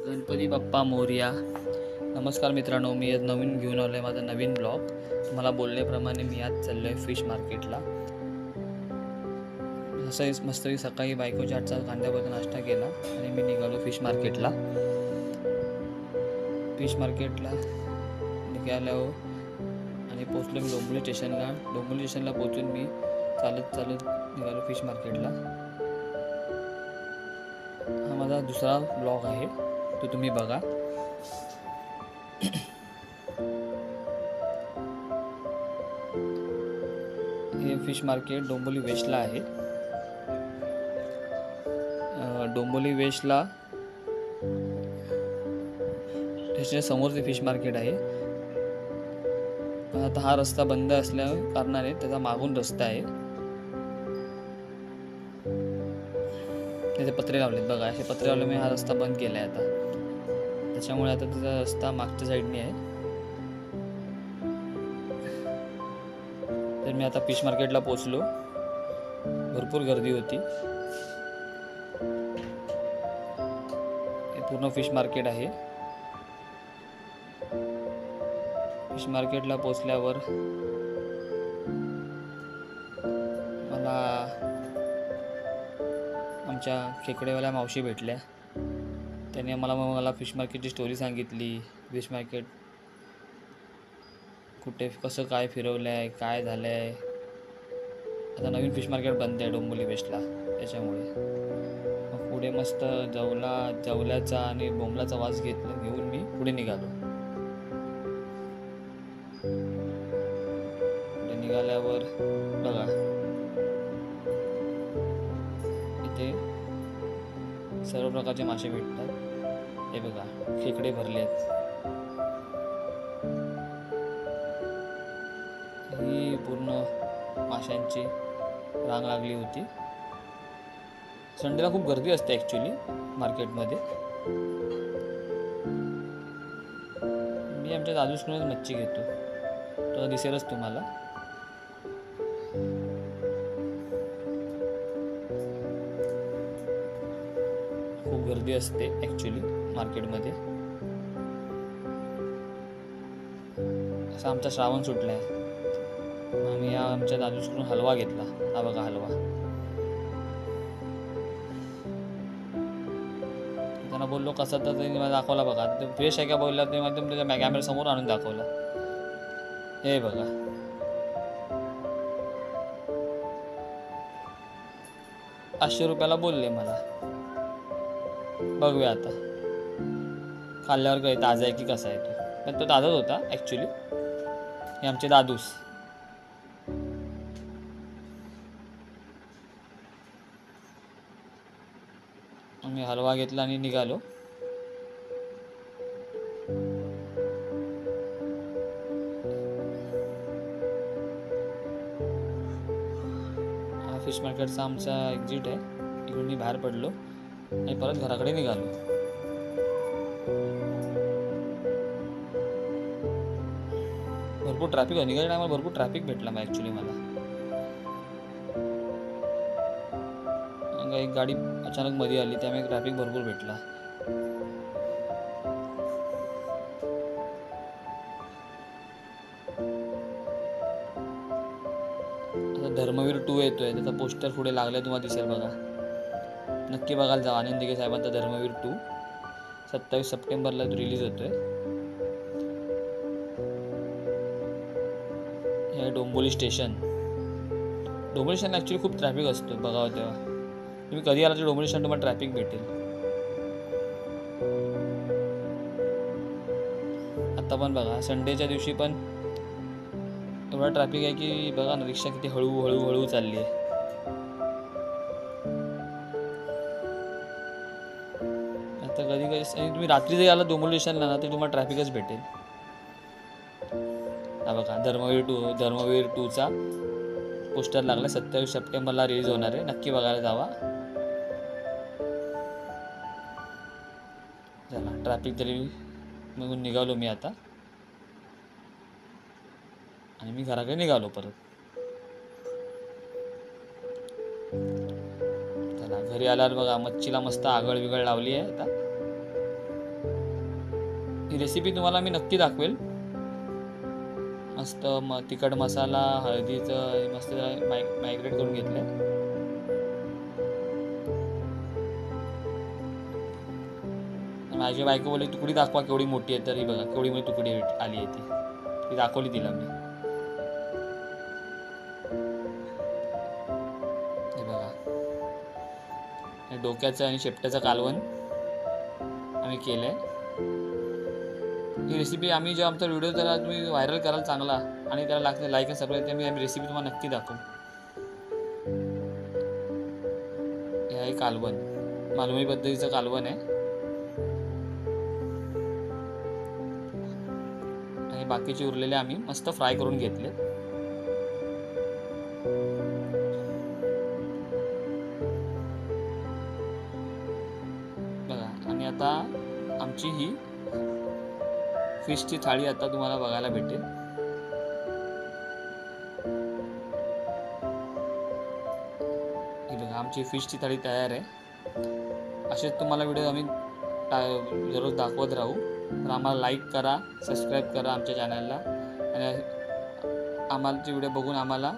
गणपती बाप्पा मोरया. नमस्कार मित्रांनो, मी आज नवीन घेऊन आलो आहे माझा नवीन ब्लॉग. तुम्हाला बोलल्याप्रमाणे मी आज चाललो आहे फिश मार्केटला. असं मस्तपैकी सकाळी बायकोच्या आजचा कांद्याबद्दल नाश्ता केला आणि मी निघालो फिश मार्केटला. निघालो आणि पोचलो मी डोंबिवली स्टेशनला. डोंबिवली स्टेशनला पोचून मी चालत निघालो फिश मार्केटला. हा माझा दुसरा ब्लॉग आहे, तो तुम्ही बघा. हे फिश मार्केट डोंबिवली वेस्टला आहे. डोंबिवली वेस्टला त्याच्या समोरचे फिश मार्केट आहे. पण आता हा रस्ता बंद असल्या कारणाने त्याचा मागून रस्ता आहे. त्याचे पत्रे लावलेत बघा, असे पत्रे लावल्यामुळे हा रस्ता बंद केला आहे आता. त्याच्यामुळे आता त्याचा रस्ता मागच्या साईडने आहे. तर मी आता फिश मार्केटला पोचलो. भरपूर गर्दी होती. हे पूर्ण फिश मार्केट आहे. फिश मार्केटला पोचल्यावर मला आमच्या खेकडेवाल्या मावशी भेटल्या. त्याने मला फिश मार्केटची स्टोरी सांगितली. फिश मार्केट कुठे कसं काय फिरवलं आहे, काय झालं आहे. आता नवीन फिश मार्केट बंद आहे डोंबिवली वेस्टला, त्याच्यामुळे मग पुढे मस्त जवल्याचा आणि बोंबलाचा वास घेऊन मी पुढे निघालो. पुढे निघाल्यावर बघा, इथे सर्व प्रकारचे मासे भेटतात. हे बघा, खेकडे भरले आहेत. ही पूर्ण माशांची रांग लागली होती. संडेला खूप गर्दी असते ॲक्च्युली मार्केटमध्ये. मी आमच्या दादूसकडूनच मच्छी घेतो, तो दिसेलच तुम्हाला. खूप गर्दी असते ॲक्च्युली मार्केटमध्ये. असा आमचा श्रावण सुटला आहे. आम्ही आमच्या दादूसकडून हलवा घेतला. हा बघा हलवा. त्यांना बोललो कसा, तर त्यांनी मला दाखवला. बघा ते फ्रेश आहे का बोलला, ते एकदम त्याच्या कॅमेरा समोर आणून दाखवला. हे बघा, ₹500 बोलले मला. बघूया आता खाल्ल्यावर काय ताजा आहे की कसा आहे तो. पण तो ताजाच होता ॲक्च्युली. हे आमचे दादूस. आम्ही हलवा घेतला आणि निघालो. हा फिश मार्केटचा आमचा एक्झिट आहे. इकडून मी बाहेर पडलो आणि परत घराकडे निघालो. भरपूर ट्रॅफिक निघाल्या टायमाला भरपूर ट्रॅफिक भेटला मग ॲक्च्युली मला. एक गाडी अचानक मध्ये आली, त्यामुळे ट्रॅफिक भरपूर भेटला. आता धर्मवीर 2 येतोय, त्याचा पोस्टर पुढे लागलाय, तुम्हाला दिसेल बघा. नक्की बघायला जा. आनंद दिघे साहेबांचा धर्मवीर 2 27 सप्टेंबरला रिलीज होतोय. हे Dombivli station. Dombivli station actually खूप ट्रॅफिक असतो बघावं तेव्हा. तुम्ही कधी आला तर डोंबिवली स्टेशन तुम्हाला ट्रॅफिक भेटेल. आता पण बघा, संडेच्या दिवशी पण एवढा ट्रॅफिक आहे की बघा ना, रिक्षा किती हळू चालली आहे. आता कधी तुम्ही रात्री जरी आला डोंबिवली स्टेशनला ना, तर तुम्हाला ट्रॅफिकच भेटेल. हा बघा, धर्मवीर 2चा पोस्टर लागला. 27 सप्टेंबरला रिलीज होणार आहे. नक्की बघायला जावा. चला, ट्रॅफिक तरी मग निघालो मी आता. आणि मी घराकडे निघालो परत. चला, घरी आल्यावर बघा मच्छीला मस्त आगळ बिगळ लावली आहे आता. ही रेसिपी तुम्हाला मी नक्की दाखवेल. मस्त तिखट मसाला, हळदीचं मस्त मायग्रेट करून घेतलं. माझी बायको बोलली तुकडी दाखवा केवढी मोठी आहे, तर ही बघा केवढी मोठी तुकडी आली आहे ती दाखवली तिला मी. हे बघा, हे डोक्याचं आणि शेपट्याचं कालवण आम्ही केलं आहे. ही रेसिपी आम्ही जेव्हा आमचा व्हिडिओ त्याला तुम्ही व्हायरल कराल चांगला आणि त्याला लागते लाईक आणि सबस्क्राईब, मी आम्ही रेसिपी तुम्हाला नक्की दाखवू. हे आहे कालवण, मालवणी पद्धतीचं कालवण आहे. आणि बाकीचे उरलेले आम्ही मस्त फ्राय करून घेतले. बघा, आणि आता आमची ही फिशची थाळी आता तुम्हाला बघायला भेटेल. ही बघा, आमची फिशची थाळी तयार आहे. असेच तुम्हाला व्हिडिओ आम्ही दररोज दाखवत राहू. तर आम्हाला लाईक करा, सबस्क्राईब करा आमच्या चॅनलला, आणि आम्हाचे व्हिडिओ बघून आम्हाला